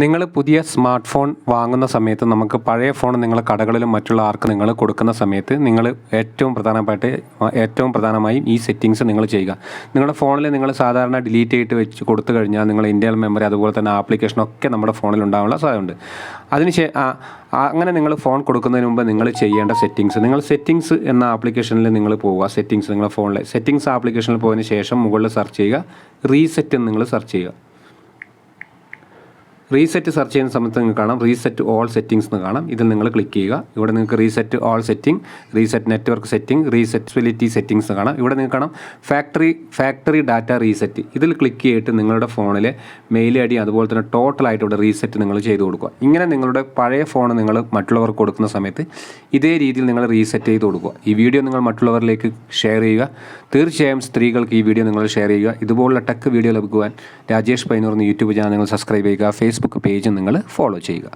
നിങ്ങൾ പുതിയ smart phone വാങ്ങുന്ന സമയത്ത് നമുക്ക് പഴയ ഫോൺ നിങ്ങൾ കടകളിലും മറ്റുള്ള ആർക്ക് നിങ്ങൾ കൊടുക്കുന്ന സമയത്ത് നിങ്ങൾ ഏറ്റവും പ്രധാനമായും ഈ സെറ്റിങ്സ് നിങ്ങൾ ചെയ്യുക. നിങ്ങളുടെ ഫോണിൽ നിങ്ങൾ സാധാരണ ഡിലീറ്റ് ചെയ്തിട്ട് വെച്ച് കൊടുത്തു കഴിഞ്ഞാൽ നിങ്ങൾ ഇൻറ്റേർണൽ മെമ്മറി അതുപോലെ തന്നെ ആപ്ലിക്കേഷനൊക്കെ നമ്മുടെ ഫോണിൽ ഉണ്ടാകാനുള്ള സാധ്യതയുണ്ട്. അങ്ങനെ നിങ്ങൾ ഫോൺ കൊടുക്കുന്നതിന് മുമ്പ് നിങ്ങൾ ചെയ്യേണ്ട സെറ്റിങ്സ് എന്ന ആപ്ലിക്കേഷനിൽ നിങ്ങൾ പോവുക. നിങ്ങളുടെ ഫോണിലെ സെറ്റിങ്സ് ആപ്ലിക്കേഷനിൽ പോയതിന് ശേഷം മുകളിൽ സെർച്ച് ചെയ്യുക, റീസെറ്റ് എന്ന് നിങ്ങൾ സെർച്ച് ചെയ്യുക. റീസെറ്റ് സെർച്ച് ചെയ്യുന്ന സമയത്ത് നിങ്ങൾക്ക് കാണാം റീസെറ്റ് ഓൾ സെറ്റിങ്സ് എന്ന് കാണാം. ഇതിൽ നിങ്ങൾ ക്ലിക്ക് ചെയ്യുക. ഇവിടെ നിങ്ങൾക്ക് reset all setting, reset network setting, റീസെറ്റബിലിറ്റി സെറ്റിങ്സ് എന്ന് കാണാം. ഇവിടെ നിങ്ങൾക്ക് കാണാം ഫാക്ടറി ഡാറ്റ റീസെറ്റ്. ഇതിൽ ക്ലിക്ക് ചെയ്തിട്ട് നിങ്ങളുടെ ഫോണിലെ മെയിൽ ഐ ഡി അതുപോലെ തന്നെ ടോട്ടലായിട്ട് ഇവിടെ റീസെറ്റ് നിങ്ങൾ ചെയ്ത് കൊടുക്കുക. ഇങ്ങനെ നിങ്ങളുടെ പഴയ ഫോൺ നിങ്ങൾ മറ്റുള്ളവർക്ക് കൊടുക്കുന്ന സമയത്ത് ഇതേ രീതിയിൽ നിങ്ങൾ റീസെറ്റ് ചെയ്ത് കൊടുക്കുക. ഈ വീഡിയോ നിങ്ങൾ മറ്റുള്ളവരിലേക്ക് ഷെയർ ചെയ്യുക. തീർച്ചയായും സ്ത്രീകൾക്ക് ഈ വീഡിയോ നിങ്ങൾ ഷെയർ ചെയ്യുക. ഇതുപോലുള്ള ടെക് വീഡിയോ ലഭിക്കുവാൻ രാജേഷ് പൈനൂർ എന്ന യൂട്യൂബ് ചാനൽ നിങ്ങൾ സബ്സ്ക്രൈബ് ചെയ്യുക. ഫേസ്ബുക്ക് പേജ് നിങ്ങൾ ഫോളോ ചെയ്യുക.